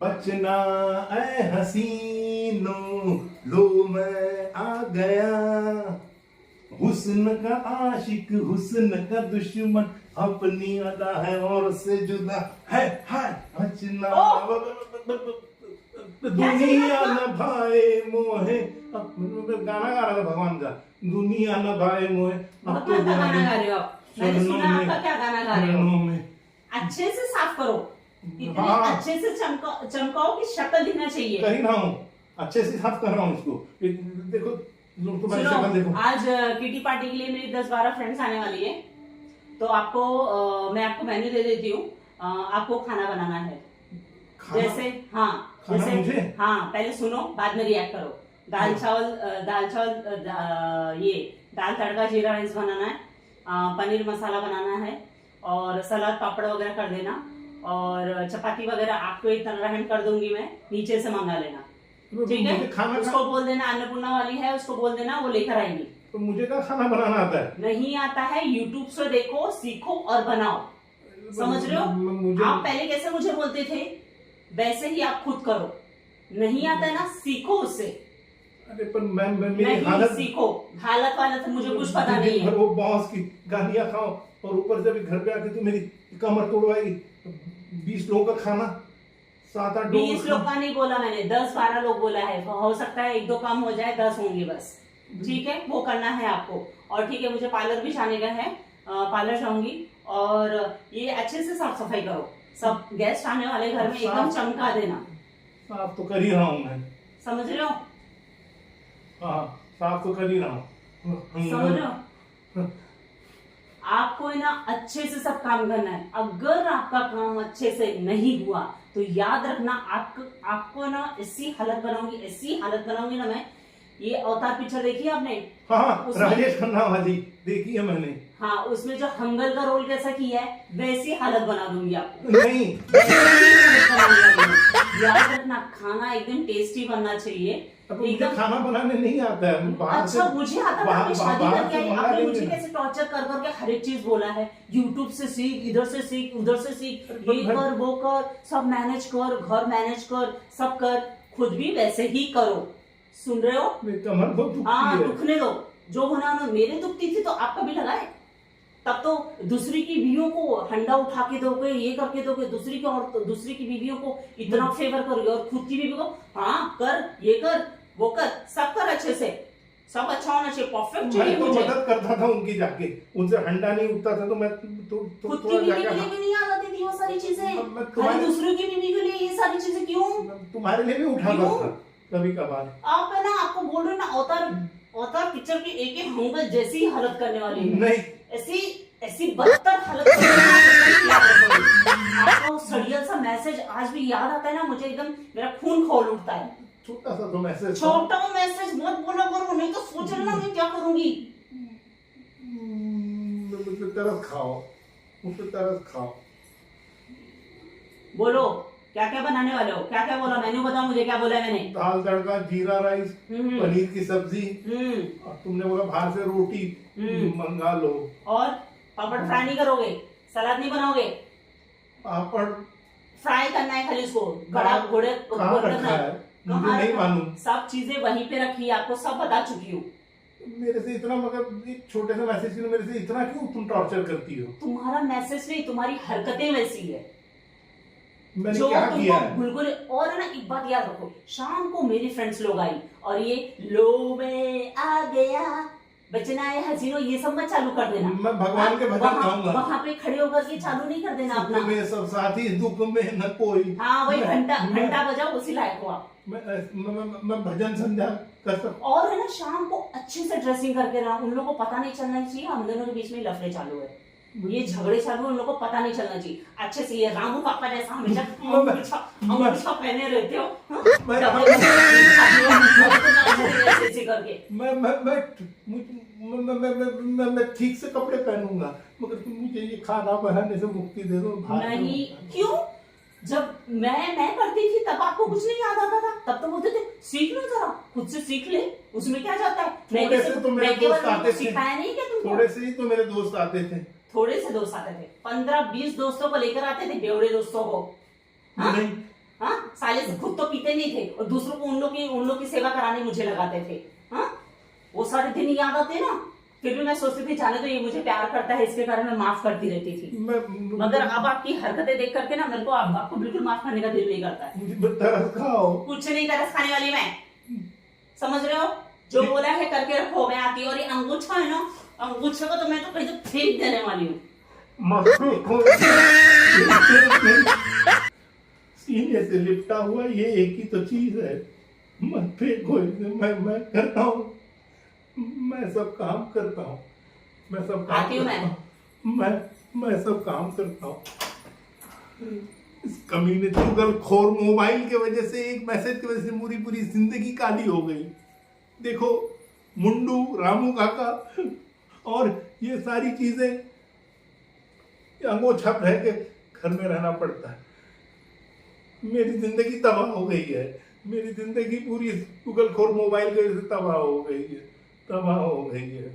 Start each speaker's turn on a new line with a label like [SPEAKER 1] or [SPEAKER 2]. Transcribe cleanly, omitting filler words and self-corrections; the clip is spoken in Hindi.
[SPEAKER 1] बचना ऐ हसीनों लो मैं आ गया, हुस्न का आशिक हुस्न का दुश्मन अपनी अदा है और से जुदा है। बचना दुनिया न भाए मोहे। गाना गा रहा था भगवान का, दुनिया न भाए मोहे। अब तो
[SPEAKER 2] गाना गा रहे हो आप? मैंने सुना आपका क्या गाना गा रहे हो? अच्छे से साफ करो, इतने अच्छे से चमकाओ कि शक्ल दिखना चाहिए।
[SPEAKER 1] कहीं ना हूँ, अच्छे से साफ कर रहा हूँ इसको। देखो देखो,
[SPEAKER 2] आज किटी पार्टी के लिए मेरी 10-12 फ्रेंड्स आने वाली है, तो आपको मैं आपको मेन्यू दे देती हूँ। आपको खाना बनाना है। जैसे जैसे पहले सुनो, बाद में रिएक्ट करो। दाल चावल ये दाल तड़का जीरा राइस बनाना है, पनीर मसाला बनाना है, और सलाद पापड़ वगैरह कर देना, और चपाती वगैरह आपको एक रहन कर दूंगी मैं, नीचे से मंगा लेना, ठीक है? उसको बोल देना अन्नपूर्णा वाली है, उसको बोल देना वो लेकर आएंगी।
[SPEAKER 1] तो मुझे क्या खाना बनाना आता है?
[SPEAKER 2] नहीं आता है, यूट्यूब से देखो, सीखो और बनाओ। समझ रहे हो? आप पहले कैसे मुझे बोलते थे, वैसे ही आप खुद करो। नहीं आता है ना, सीखो उससे।
[SPEAKER 1] अरे पर मेरी हालत
[SPEAKER 2] सीखो, हालत मुझे कुछ पता नहीं है।
[SPEAKER 1] वो बॉस की गालियां खाओ और ऊपर से भी घर पे आके तू मेरी कमर तोड़वाएगी। 20 लोगों का खाना, 7-8
[SPEAKER 2] 20 लोग का नहीं बोला मैंने, 10-12 लोग बोला है। हो सकता है 1-2 काम हो जाए, 10 होंगे बस, ठीक है? वो करना है आपको। और ठीक है, मुझे पार्लर भी जाने का है, पार्लर जाऊंगी। और ये अच्छे से साफ सफाई करो, सब गेस्ट आने वाले घर में एकदम चमका देना।
[SPEAKER 1] साफ तो कर ही रहा हूँ मैं,
[SPEAKER 2] समझ रहे हो?
[SPEAKER 1] हाँ, साफ तो कर ही रहा हूँ।
[SPEAKER 2] समझ रहे हो? आपको है ना अच्छे से सब काम करना है। अगर आपका काम अच्छे से नहीं हुआ तो याद रखना, आपको ना ऐसी हालत बनाऊंगी ना मैं। ये अवतार पिक्चर देखी है आपने?
[SPEAKER 1] हाँ, राजेश खन्ना वाली देखी है मैंने।
[SPEAKER 2] हाँ, उसमें जो हंगल का रोल कैसा किया है, वैसी हालत बना दूंगी आपको।
[SPEAKER 1] नहीं,
[SPEAKER 2] याद रखना, खाना एकदम टेस्टी बनना चाहिए।
[SPEAKER 1] एकदम खाना बनाने नहीं आता है।
[SPEAKER 2] अच्छा, मुझे आता था। आपने शादी करके आई, आपने मुझे कैसे टॉर्चर कर करके हर एक चीज बोला है, यूट्यूब से सीख, इधर से सीख, उधर से सीख, ये कर वो कर, सब मैनेज कर, घर मैनेज कर, सब कर, खुद भी वैसे ही करो। सुन रहे हो?
[SPEAKER 1] कमर बहुत दुखती है।
[SPEAKER 2] हाँ, दुखने दो, जो होना होना। मेरे दुखती थी तो आपका भी लगाए। तब तो दूसरी की बीवियों को हंडा उठा के दोगे, ये करके दोगे, दूसरी की बीवियों को इतना फेवर करोगे, और खुद की बीवी को हाँ कर, ये कर, वो कर, सब कर अच्छे से। सब अच्छा होना चाहिए, परफेक्ट चाहिए
[SPEAKER 1] मैं तो
[SPEAKER 2] मुझे।
[SPEAKER 1] मदद करता था उनकी, जाके उनसे हंडा नहीं उठता था तो मैं
[SPEAKER 2] खुद की बीवी के लिए भी नहीं आ जाती थी वो सारी चीजें। खाली दूसरों की बीवी के लिए ये सारी चीजें क्यों?
[SPEAKER 1] तुम्हारे लिए भी उठाता था कभी कभार।
[SPEAKER 2] आप है ना, आपको बोल रहे ना, अवतार पिक्चर की एक हंगल जैसी हालत करने वाली है।
[SPEAKER 1] नहीं,
[SPEAKER 2] ऐसी बदतर हालत आपको सड़ियल सा मैसेज आज भी याद आता है ना, मुझे एकदम मेरा खून खौल उठता है।
[SPEAKER 1] छोटा सा तो मैसेज,
[SPEAKER 2] छोटा मैसेज मत बोला करो, नहीं तो सोच लेना मैं क्या करूंगी।
[SPEAKER 1] मुझे तरस खाओ।
[SPEAKER 2] बोलो, क्या क्या बनाने वाले हो? क्या क्या बोला? मेन्यू बताओ मुझे, क्या बोला मैंने?
[SPEAKER 1] दाल तड़का, जीरा राइस, पनीर की सब्जी, और तुमने बोला बाहर से रोटी मंगा लो। और
[SPEAKER 2] पापड़ फ्राई नहीं करोगे? सलाद नहीं बनाओगे?
[SPEAKER 1] पापड़
[SPEAKER 2] फ्राई करना है खाली, उसको बड़ा घोड़े
[SPEAKER 1] मुझे नहीं मालूम।
[SPEAKER 2] सब चीजें वहीं पे रखी है, आपको सब बता चुकी हूँ।
[SPEAKER 1] मेरे से इतना, मगर एक छोटे से मैसेज के लिए मेरे से इतना क्यों तुम टॉर्चर करती हो?
[SPEAKER 2] तुम्हारा मैसेज नहीं, तुम्हारी हरकतें वैसी है।
[SPEAKER 1] मैंने
[SPEAKER 2] जो
[SPEAKER 1] क्या किया है?
[SPEAKER 2] बिल्कुल। और है ना, एक बात याद रखो, शाम को मेरी फ्रेंड्स लोग आई और ये लो मैं आ गया, बचना है हसीनो, ये सब मत चालू कर देना।
[SPEAKER 1] मैं भगवान के भजन गाऊंगा।
[SPEAKER 2] वहाँ पे खड़े होकर के चालू नहीं कर देना अपना।
[SPEAKER 1] में सब साथी, दुख में न कोई।
[SPEAKER 2] हाँ, वही घंटा बजाओ, उसी लायक हो आप।
[SPEAKER 1] मैं भजन संध्या कर सकता।
[SPEAKER 2] और है ना, शाम को अच्छे से ड्रेसिंग करके रहना। उन लोगों को पता नहीं चलना चाहिए हम दोनों के बीच में लफड़े चालू है, ये झगड़े चालू, उन लोगों को पता नहीं चलना चाहिए। अच्छे से ये रामू पापा जैसा हमेशा अंगूठा पहने रहते हो
[SPEAKER 1] मैं ठीक से कपड़े पहनूंगा, मगर तुम मुझे ये खाना बनाने से मुक्ति दे दो।
[SPEAKER 2] नहीं, क्यों? जब मैं करती थी तब आपको कुछ नहीं याद आता था, तब तो बोलते थे सीख लो, जरा खुद से सीख ले, उसमें क्या जाता है।
[SPEAKER 1] थोड़े से तो मेरे दोस्त आते थे,
[SPEAKER 2] सिखाया नहीं क्या तुमको?
[SPEAKER 1] थोड़े से ही तो मेरे दोस्त आते थे।
[SPEAKER 2] थोड़े से दोस्त आते थे? 15-20 दोस्तों को लेकर आते थे, बेवड़े दोस्तों को।
[SPEAKER 1] नहीं,
[SPEAKER 2] हाँ, साले खुद तो पीते नहीं थे और दूसरों को उन लोग की सेवा कराने मुझे लगाते थे। हाँ, वो सारे दिन याद आते ना, फिर भी मैं सोचती थी जाने तो ये मुझे प्यार करता है, इसके कारण मैं माफ करती रहती थी। मगर अब आपकी हरकतें देख करके ना मेरे को आपको बिल्कुल माफ करने का दिल नहीं करता है।
[SPEAKER 1] मुझे तरस खाओ।
[SPEAKER 2] कुछ नहीं तरस खाने वाली मैं, समझ रहे हो? जो बोला है करके रखो, मैं आती हूँ। और ये अंगूठा है ना, अंगूठे को तो मैं तो कहीं तो फेंक देने वाली हूँ।
[SPEAKER 1] सीने से लिपटा हुआ ये एक ही तो चीज है, मत फेंको इसे। मैं करता हूँ, मैं सब काम करता हूँ, मैं सब काम
[SPEAKER 2] आती हूँ
[SPEAKER 1] करता हूँ, मैं सब काम करता हूँ। इस कमीने चुगलखोर मोबाइल के वजह से, एक मैसेज की वजह से पूरी पूरी जिंदगी काली हो गई। देखो मुंडू, रामू काका और ये सारी चीजें, अंगोछा रह के घर में रहना पड़ता है। मेरी जिंदगी तबाह हो गई है, मेरी जिंदगी पूरी चुगलखोर मोबाइल की वजह से तबाह हो गई है, तबाह हो गई है।